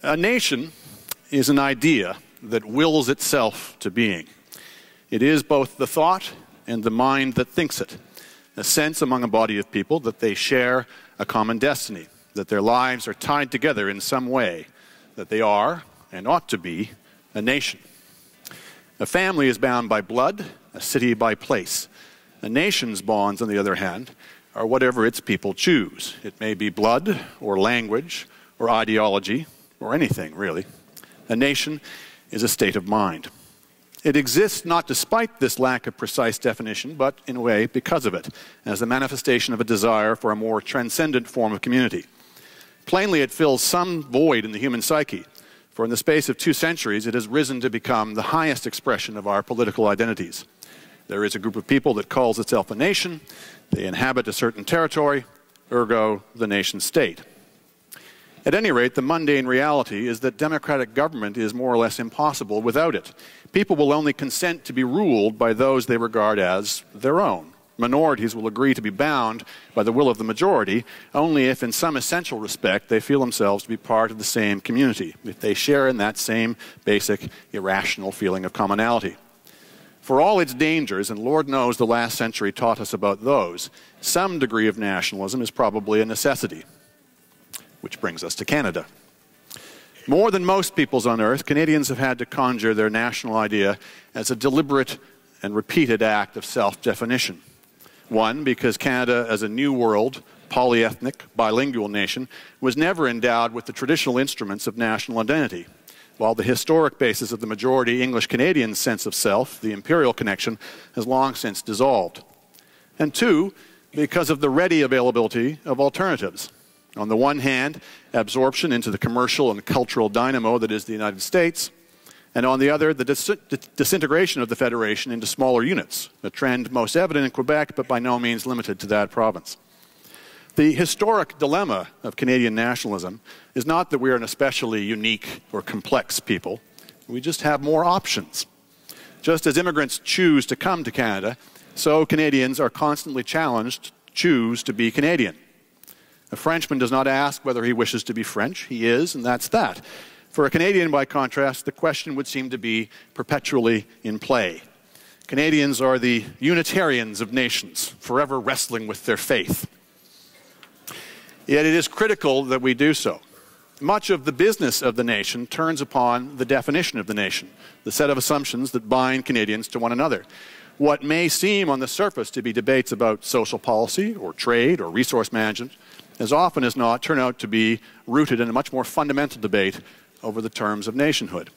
A nation is an idea that wills itself to being. It is both the thought and the mind that thinks it, a sense among a body of people that they share a common destiny, that their lives are tied together in some way, that they are, and ought to be, a nation. A family is bound by blood, a city by place. A nation's bonds, on the other hand, are whatever its people choose. It may be blood, or language, or ideology, or anything, really. A nation is a state of mind. It exists not despite this lack of precise definition, but in a way because of it, as a manifestation of a desire for a more transcendent form of community. Plainly, it fills some void in the human psyche, for in the space of 2 centuries, it has risen to become the highest expression of our political identities. There is a group of people that calls itself a nation. They inhabit a certain territory, ergo the nation-state. At any rate, the mundane reality is that democratic government is more or less impossible without it. People will only consent to be ruled by those they regard as their own. Minorities will agree to be bound by the will of the majority only if in some essential respect they feel themselves to be part of the same community, if they share in that same basic irrational feeling of commonality. For all its dangers, and Lord knows the last century taught us about those, some degree of nationalism is probably a necessity. Which brings us to Canada. More than most peoples on earth, Canadians have had to conjure their national idea as a deliberate and repeated act of self-definition. One, because Canada, as a New World, polyethnic, bilingual nation, was never endowed with the traditional instruments of national identity, while the historic basis of the majority English Canadian sense of self, the imperial connection, has long since dissolved. And two, because of the ready availability of alternatives. On the one hand, absorption into the commercial and cultural dynamo that is the United States, and on the other, the disintegration of the Federation into smaller units, a trend most evident in Quebec, but by no means limited to that province. The historic dilemma of Canadian nationalism is not that we are an especially unique or complex people. We just have more options. Just as immigrants choose to come to Canada, so Canadians are constantly challenged to choose to be Canadian. A Frenchman does not ask whether he wishes to be French. He is, and that's that. For a Canadian, by contrast, the question would seem to be perpetually in play. Canadians are the Unitarians of nations, forever wrestling with their faith. Yet it is critical that we do so. Much of the business of the nation turns upon the definition of the nation, the set of assumptions that bind Canadians to one another. What may seem on the surface to be debates about social policy or trade or resource management, as often as not, turn out to be rooted in a much more fundamental debate over the terms of nationhood.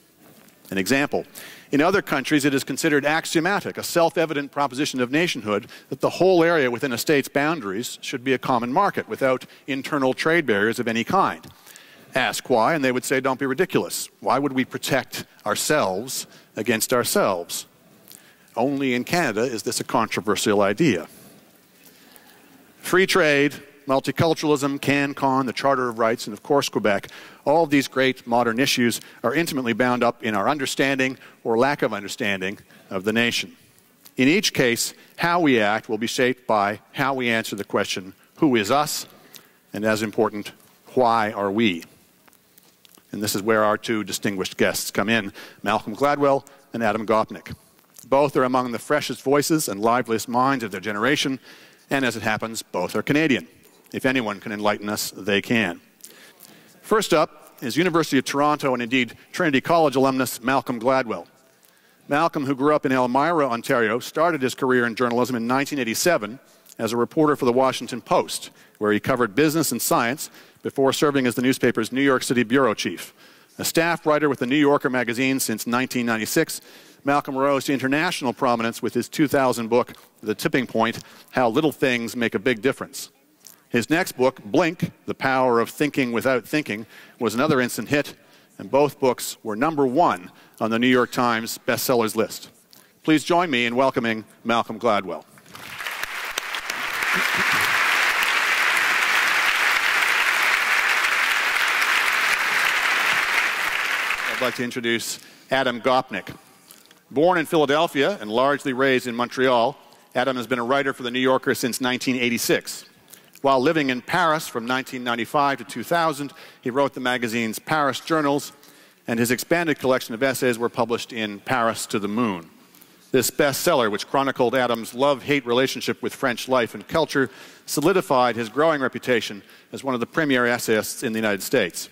An example, in other countries it is considered axiomatic, a self-evident proposition of nationhood, that the whole area within a state's boundaries should be a common market without internal trade barriers of any kind. Ask why, and they would say, don't be ridiculous. Why would we protect ourselves against ourselves? Only in Canada is this a controversial idea. Free trade, multiculturalism, CanCon, the Charter of Rights, and of course Quebec, all of these great modern issues are intimately bound up in our understanding or lack of understanding of the nation. In each case, how we act will be shaped by how we answer the question, who is us? And as important, why are we? And this is where our 2 distinguished guests come in, Malcolm Gladwell and Adam Gopnik. Both are among the freshest voices and liveliest minds of their generation, and as it happens, both are Canadian. If anyone can enlighten us, they can. First up is University of Toronto and indeed Trinity College alumnus Malcolm Gladwell. Malcolm, who grew up in Elmira, Ontario, started his career in journalism in 1987 as a reporter for the Washington Post, where he covered business and science before serving as the newspaper's New York City bureau chief. A staff writer with the New Yorker magazine since 1996, Malcolm rose to international prominence with his 2000 book, The Tipping Point, How Little Things Make a Big Difference. His next book, Blink, The Power of Thinking Without Thinking, was another instant hit, and both books were #1 on the New York Times bestsellers list. Please join me in welcoming Malcolm Gladwell. I'd like to introduce Adam Gopnik. Born in Philadelphia and largely raised in Montreal, Adam has been a writer for The New Yorker since 1986. While living in Paris from 1995 to 2000, he wrote the magazine's Paris Journals, and his expanded collection of essays were published in Paris to the Moon. This bestseller, which chronicled Adam's love-hate relationship with French life and culture, solidified his growing reputation as one of the premier essayists in the United States.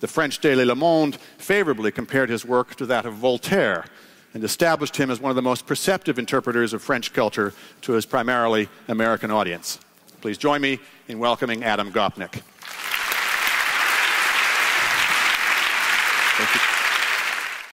The French daily Le Monde favorably compared his work to that of Voltaire and established him as one of the most perceptive interpreters of French culture to his primarily American audience. Please join me in welcoming Adam Gopnik.